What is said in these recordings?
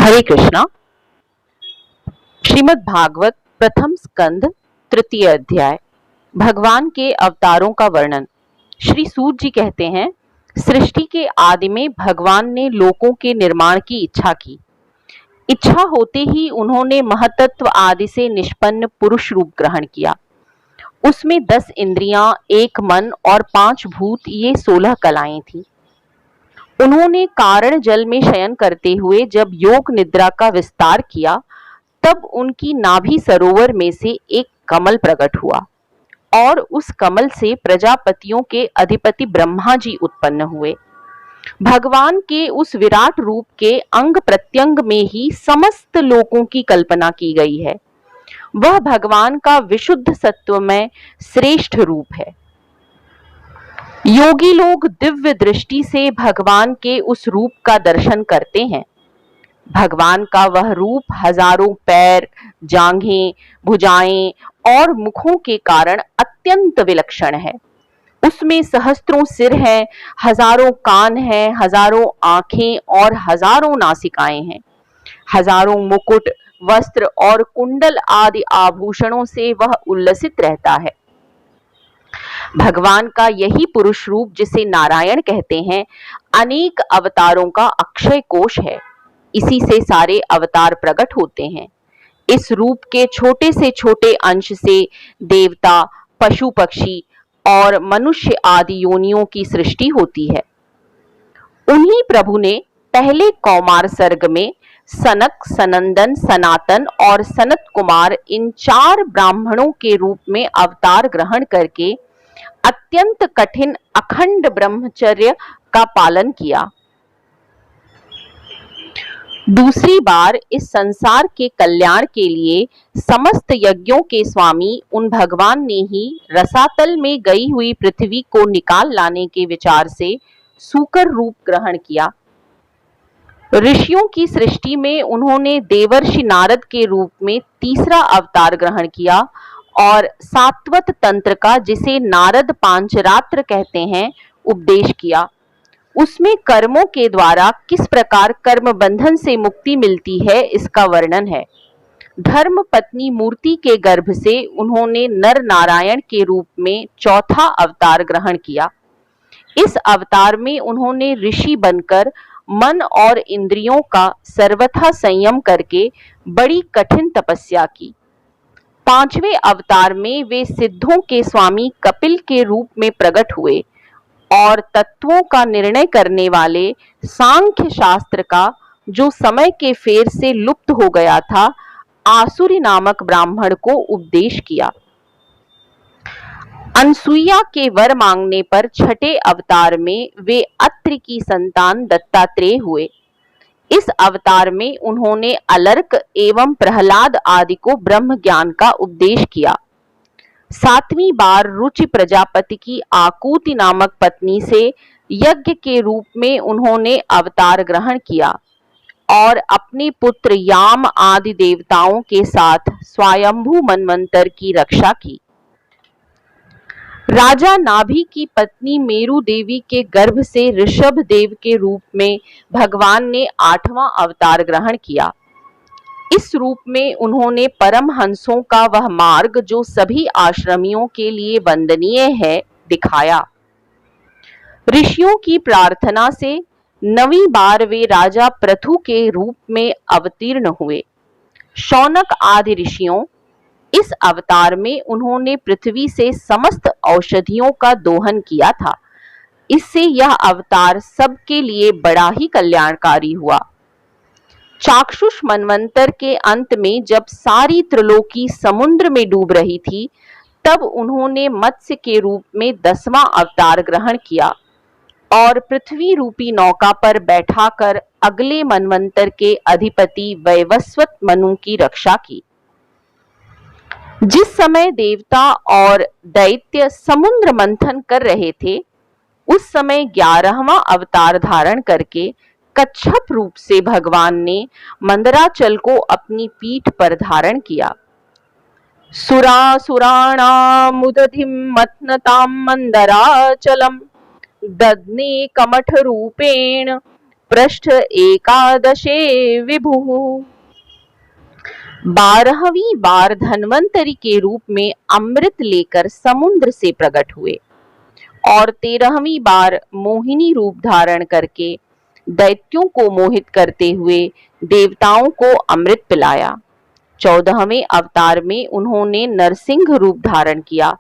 हरे कृष्णा। श्रीमद् भागवत प्रथम स्कंद तृतीय अध्याय। भगवान के अवतारों का वर्णन। श्री सूत जी कहते हैं, सृष्टि के आदि में भगवान ने लोकों के निर्माण की इच्छा की। इच्छा होते ही उन्होंने महतत्व आदि से निष्पन्न पुरुष रूप ग्रहण किया। उसमें 10 इंद्रियां, 1 मन और 5 भूत, ये 16 कलाएं थीं। उन्होंने कारण जल में शयन करते हुए जब योग निद्रा का विस्तार किया, तब उनकी नाभि सरोवर में से एक कमल प्रकट हुआ और उस कमल से प्रजापतियों के अधिपति ब्रह्मा जी उत्पन्न हुए। भगवान के उस विराट रूप के अंग प्रत्यंग में ही समस्त लोकों की कल्पना की गई है। वह भगवान का विशुद्ध सत्वमय श्रेष्ठ रूप है। योगी लोग दिव्य दृष्टि से भगवान के उस रूप का दर्शन करते हैं। भगवान का वह रूप हजारों पैर, जांघें, भुजाएं और मुखों के कारण अत्यंत विलक्षण है। उसमें सहस्त्रों सिर हैं, हजारों कान हैं, हजारों आंखें और हजारों नासिकाएं हैं। हजारों मुकुट, वस्त्र और कुंडल आदि आभूषणों से वह उल्लसित रहता है। भगवान का यही पुरुष रूप, जिसे नारायण कहते हैं, अनेक अवतारों का अक्षय कोश है। इसी से सारे अवतार प्रकट होते हैं। इस रूप के छोटे से छोटे अंश से देवता, पशु पक्षी और मनुष्य आदि योनियों की सृष्टि होती है। उन्हीं प्रभु ने पहले कौमार सर्ग में सनक, सनंदन, सनातन और सनत कुमार, इन 4 ब्राह्मणों के रूप में अवतार ग्रहण करके अत्यंत कठिन अखंड ब्रह्मचर्य का पालन किया। दूसरी बार इस संसार के कल्याण के लिए समस्त यज्ञों के स्वामी उन भगवान ने ही रसातल में गई हुई पृथ्वी को निकाल लाने के विचार से सूकर रूप ग्रहण किया। ऋषियों की सृष्टि में उन्होंने देवर्षि नारद के रूप में तीसरा अवतार ग्रहण किया और सात्वत तंत्र का, जिसे नारद पांचरात्र कहते हैं, उपदेश किया। उसमें कर्मों के द्वारा किस प्रकार कर्म बंधन से मुक्ति मिलती है, इसका वर्णन है। धर्म पत्नी मूर्ति के गर्भ से उन्होंने नर नारायण के रूप में चौथा अवतार ग्रहण किया। इस अवतार में उन्होंने ऋषि बनकर मन और इंद्रियों का सर्वथा संयम करके बड़ी कठिन तपस्या की। 5वें अवतार में वे सिद्धों के स्वामी कपिल के रूप में प्रकट हुए और तत्वों का निर्णय करने वाले सांख्य शास्त्र का, जो समय के फेर से लुप्त हो गया था, आसुरी नामक ब्राह्मण को उपदेश किया। अनसुईया के वर मांगने पर 6ठे अवतार में वे अत्रि की संतान दत्तात्रेय हुए। इस अवतार में उन्होंने अलर्क एवं प्रहलाद आदि को ब्रह्म ज्ञान का उपदेश किया। 7वीं बार रुचि प्रजापति की आकूति नामक पत्नी से यज्ञ के रूप में उन्होंने अवतार ग्रहण किया और अपने पुत्र याम आदि देवताओं के साथ स्वयंभू मनवंतर की रक्षा की। राजा नाभि की पत्नी मेरु देवी के गर्भ से ऋषभ देव के रूप में भगवान ने 8वां अवतार ग्रहण किया। इस रूप में उन्होंने परमहंसों का वह मार्ग, जो सभी आश्रमियों के लिए वंदनीय है, दिखाया। ऋषियों की प्रार्थना से 9वीं बार वे राजा पृथु के रूप में अवतीर्ण हुए। शौनक आदि ऋषियों, इस अवतार में उन्होंने पृथ्वी से समस्त औषधियों का दोहन किया था। इससे यह अवतार सबके लिए बड़ा ही कल्याणकारी हुआ। चाक्षुष मनवंतर के अंत में जब सारी त्रिलोकी समुद्र में डूब रही थी, तब उन्होंने मत्स्य के रूप में 10वां अवतार ग्रहण किया और पृथ्वी रूपी नौका पर बैठाकर अगले मनवंतर के अधिपति वैवस्वत मनु की रक्षा की। जिस समय देवता और दैत्य समुद्र मंथन कर रहे थे, उस समय 11वां अवतार धारण करके कच्छप रूप से भगवान ने मंदराचल को अपनी पीठ पर धारण किया। सुरासुराणाम उदधिम मथनताम मंदराचलम ददने कमठ रूपेण पृष्ठ एकादशे विभुः। 12वीं बार धन्वंतरी के रूप में अमृत लेकर समुद्र से प्रकट हुए और 13वीं बार मोहिनी रूप धारण करके दैत्यों को मोहित करते हुए देवताओं को अमृत पिलाया। 14वें अवतार में उन्होंने नरसिंह रूप धारण किया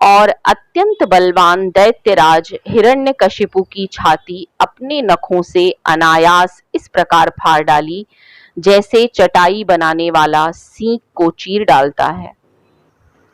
और अत्यंत बलवान दैत्यराज हिरण्यकशिपु की छाती अपने नखों से अनायास इस प्रकार फाड़ डाली जैसे चटाई बनाने वाला सींग को चीर डालता है।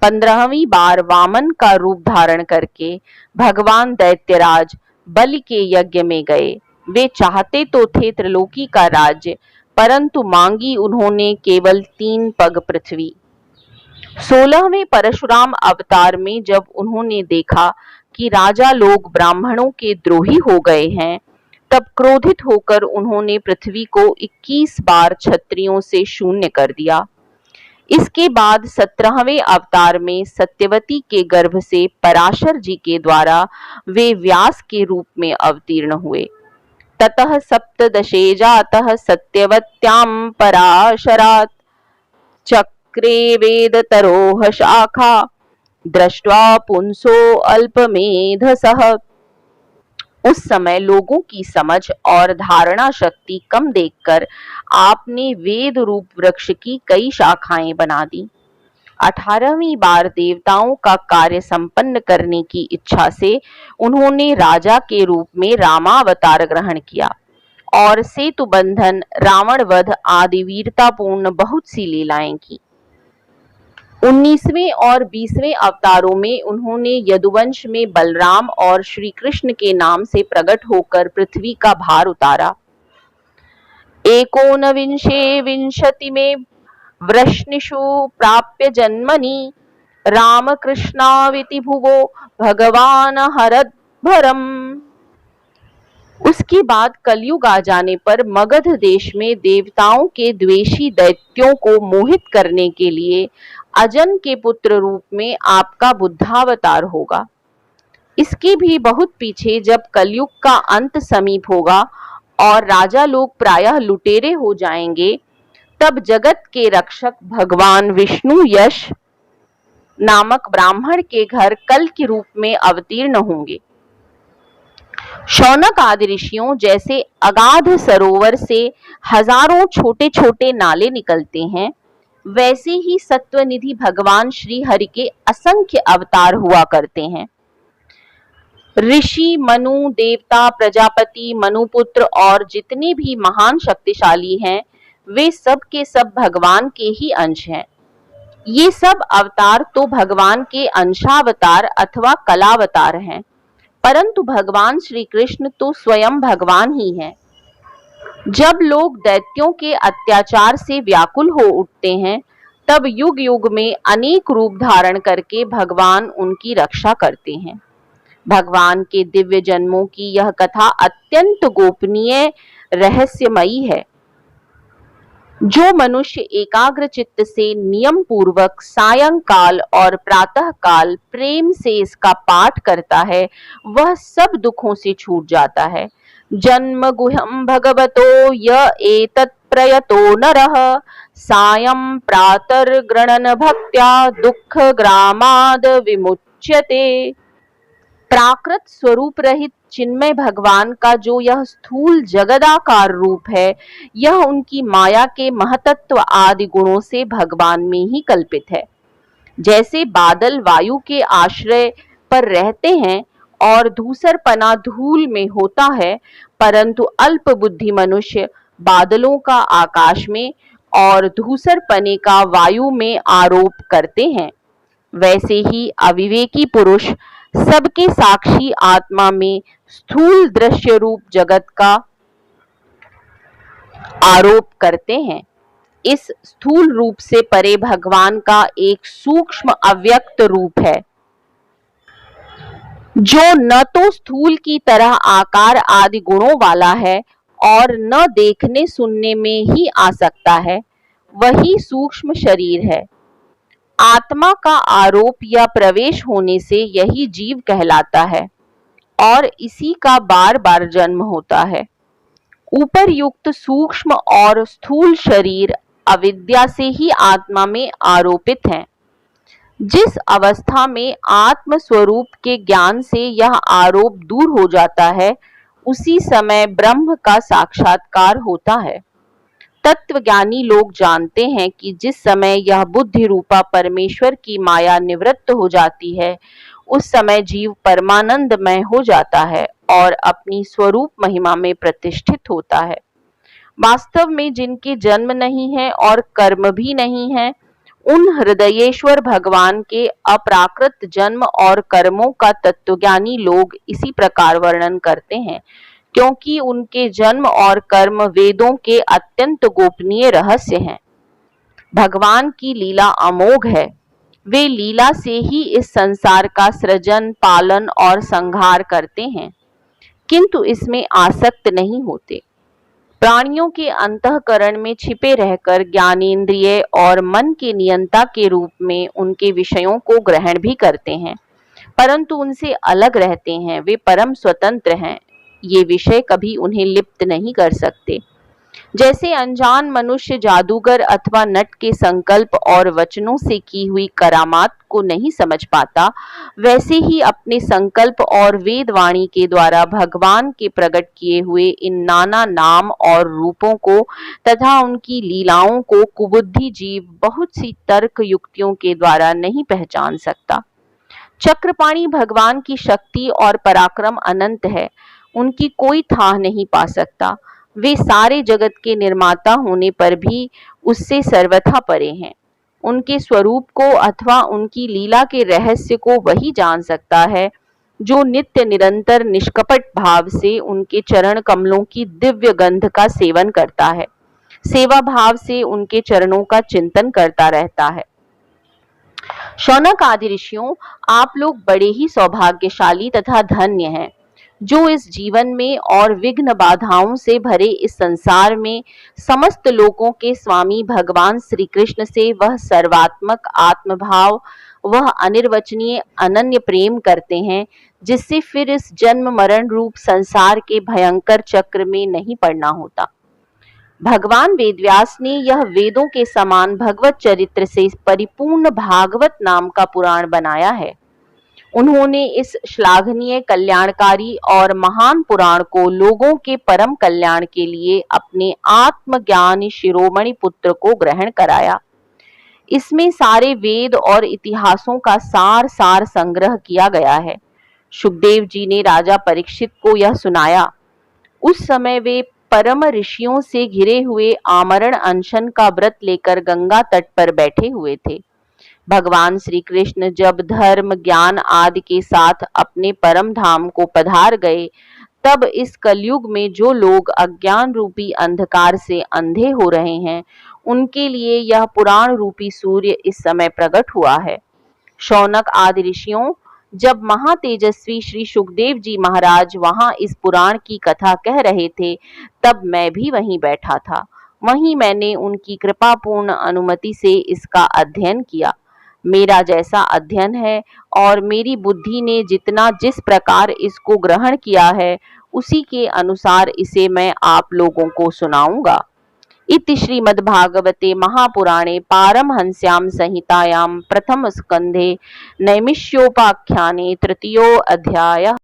15वीं बार वामन का रूप धारण करके भगवान दैत्यराज बलि के यज्ञ में गए। वे चाहते तो थे त्रिलोकी का राज्य, परंतु मांगी उन्होंने केवल 3 पग पृथ्वी। 16वें परशुराम अवतार में जब उन्होंने देखा कि राजा लोग ब्राह्मणों के द्रोही हो गए हैं, तब क्रोधित होकर उन्होंने पृथ्वी को 21 बार क्षत्रियों से शून्य कर दिया। इसके बाद 17वें अवतार में सत्यवती के गर्भ से पराशर जी के द्वारा वे व्यास के रूप में अवतीर्ण हुए। ततः सप्तदशे जातः सत्यवत्यां पराशरात् चक्रे वेदतरोः शाखा दृष्ट्वा पुंसो अल्पमेधसः। उस समय लोगों की समझ और धारणा शक्ति कम देखकर आपने वेद रूप वृक्ष की कई शाखाएं बना दी। 18वीं बार देवताओं का कार्य संपन्न करने की इच्छा से उन्होंने राजा के रूप में रामावतार ग्रहण किया और सेतु बंधन, रावण वध आदि वीरतापूर्ण बहुत सी लीलाएं की। 19वें और 20वें अवतारों में उन्होंने यदुवंश में बलराम और श्री कृष्ण के नाम से प्रकट होकर पृथ्वी का भार उतारा। 19 विंशति में वृष्णिषु प्राप्य जन्मनि रामकृष्णाविति भुवो भगवान हरद्भरम। उसके बाद कलयुग आ जाने पर मगध देश में देवताओं के द्वेषी दैत्यों को मोहित करने के लिए अजन के पुत्र रूप में आपका बुद्धावतार होगा। इसके भी बहुत पीछे जब कलयुग का अंत समीप होगा और राजा लोग प्रायः लुटेरे हो जाएंगे, तब जगत के रक्षक भगवान विष्णु यश नामक ब्राह्मण के घर कल के रूप में अवतीर्ण होंगे। शौनक आदि ऋषियों जैसे अगाध सरोवर से हजारों छोटे छोटे नाले निकलते हैं, वैसे ही सत्वनिधि भगवान श्री हरि के असंख्य अवतार हुआ करते हैं। ऋषि, मनु, देवता, प्रजापति, मनुपुत्र और जितने भी महान शक्तिशाली हैं, वे सब के सब भगवान के ही अंश हैं। ये सब अवतार तो भगवान के अंशावतार अथवा कलावतार हैं, परंतु भगवान श्री कृष्ण तो स्वयं भगवान ही हैं। जब लोग दैत्यों के अत्याचार से व्याकुल हो उठते हैं, तब युग युग में अनेक रूप धारण करके भगवान उनकी रक्षा करते हैं। भगवान के दिव्य जन्मों की यह कथा अत्यंत गोपनीय रहस्यमयी है। जो मनुष्य एकाग्र चित्त से नियम पूर्वक सायंकाल और प्रातः काल प्रेम से इसका पाठ करता है, वह सब दुखों से छूट जाता है। जन्म गुह्यं भगवतो य एतत् प्रयतो नरः सायं प्रातर्गणन भक्त्या दुख ग्रामाद विमुच्यते। प्राकृत स्वरूप रहित चिन्मय भगवान का जो यह स्थूल जगदाकार रूप है, यह उनकी माया के महतत्व आदि गुणों से भगवान में ही कल्पित है। जैसे बादल वायु के आश्रय पर रहते हैं और धूसरपना धूल में होता है, परंतु अल्प बुद्धि मनुष्य बादलों का आकाश में और धूसरपने का वायु में आरोप करते हैं, वैसे ही अविवेकी पुरुष सबके साक्षी आत्मा में स्थूल दृश्य रूप जगत का आरोप करते हैं। इस स्थूल रूप से परे भगवान का एक सूक्ष्म अव्यक्त रूप है, जो न तो स्थूल की तरह आकार आदि गुणों वाला है और न देखने सुनने में ही आ सकता है, वही सूक्ष्म शरीर है। आत्मा का आरोप या प्रवेश होने से यही जीव कहलाता है और इसी का बार बार जन्म होता है। उपरयुक्त सूक्ष्म और स्थूल शरीर अविद्या से ही आत्मा में आरोपित हैं। जिस अवस्था में आत्म स्वरूप के ज्ञान से यह आरोप दूर हो जाता है, उसी समय ब्रह्म का साक्षात्कार होता है। तत्वज्ञानी लोग जानते हैं कि जिस समय यह बुद्धि रूपा परमेश्वर की माया निवृत्त हो जाती है, उस समय जीव परमानंदमय हो जाता है और अपनी स्वरूप महिमा में प्रतिष्ठित होता है। वास्तव में जिनके जन्म नहीं है और कर्म भी नहीं है, उन हृदयेश्वर भगवान के अप्राकृत जन्म और कर्मों का तत्वज्ञानी लोग इसी प्रकार वर्णन करते हैं, क्योंकि उनके जन्म और कर्म वेदों के अत्यंत गोपनीय रहस्य हैं। भगवान की लीला अमोघ है। वे लीला से ही इस संसार का सृजन, पालन और संहार करते हैं, किंतु इसमें आसक्त नहीं होते। प्राणियों के अंतःकरण में छिपे रहकर ज्ञानेंद्रिय और मन के नियंता के रूप में उनके विषयों को ग्रहण भी करते हैं, परंतु उनसे अलग रहते हैं। वे परम स्वतंत्र हैं। ये विषय कभी उन्हें लिप्त नहीं कर सकते। जैसे अनजान मनुष्य जादूगर अथवा नट के संकल्प और वचनों से की हुई करामात को नहीं समझ पाता, वैसे ही अपने संकल्प और वेदवाणी के द्वारा भगवान के प्रकट किए हुए इन नाना नाम और रूपों को तथा उनकी लीलाओं को कुबुद्धि जीव बहुत सी तर्क युक्तियों के द्वारा नहीं पहचान सकता। चक्रपाणी भगवान की शक्ति और पराक्रम अनंत है। उनकी कोई थाह नहीं पा सकता। वे सारे जगत के निर्माता होने पर भी उससे सर्वथा परे हैं। उनके स्वरूप को अथवा उनकी लीला के रहस्य को वही जान सकता है जो नित्य निरंतर निष्कपट भाव से उनके चरण कमलों की दिव्य गंध का सेवन करता है, सेवा भाव से उनके चरणों का चिंतन करता रहता है। शौनक आदि ऋषियों, आप लोग बड़े ही सौभाग्यशाली तथा धन्य हैं, जो इस जीवन में और विघ्न बाधाओं से भरे इस संसार में समस्त लोकों के स्वामी भगवान श्री कृष्ण से वह सर्वात्मक आत्मभाव, वह अनिर्वचनीय अनन्य प्रेम करते हैं, जिससे फिर इस जन्म मरण रूप संसार के भयंकर चक्र में नहीं पड़ना होता। भगवान वेदव्यास ने यह वेदों के समान भगवत चरित्र से परिपूर्ण भागवत नाम का पुराण बनाया है। उन्होंने इस श्लाघनीय, कल्याणकारी और महान पुराण को लोगों के परम कल्याण के लिए अपने आत्मज्ञानी शिरोमणि पुत्र को ग्रहण कराया। इसमें सारे वेद और इतिहासों का सार संग्रह किया गया है। सुखदेव जी ने राजा परीक्षित को यह सुनाया। उस समय वे परम ऋषियों से घिरे हुए आमरण अनशन का व्रत लेकर गंगा तट पर बैठे हुए थे। भगवान श्री कृष्ण जब धर्म, ज्ञान आदि के साथ अपने परम धाम को पधार गए, तब इस कलयुग में जो लोग अज्ञान रूपी अंधकार से अंधे हो रहे हैं, उनके लिए यह पुराण रूपी सूर्य इस समय प्रकट हुआ है। शौनक आदि ऋषियों, जब महातेजस्वी श्री सुखदेव जी महाराज वहां इस पुराण की कथा कह रहे थे, तब मैं भी वहीं बैठा था। वहीं मैंने उनकी कृपापूर्ण अनुमति से इसका अध्ययन किया। मेरा जैसा अध्ययन है और मेरी बुद्धि ने जितना जिस प्रकार इसको ग्रहण किया है, उसी के अनुसार इसे मैं आप लोगों को सुनाऊंगा। इति श्रीमद्भागवते महापुराणे पारमहंस्यां संहितायां प्रथम स्कंधे नैमिष्योपाख्याने तृतीयो अध्यायः।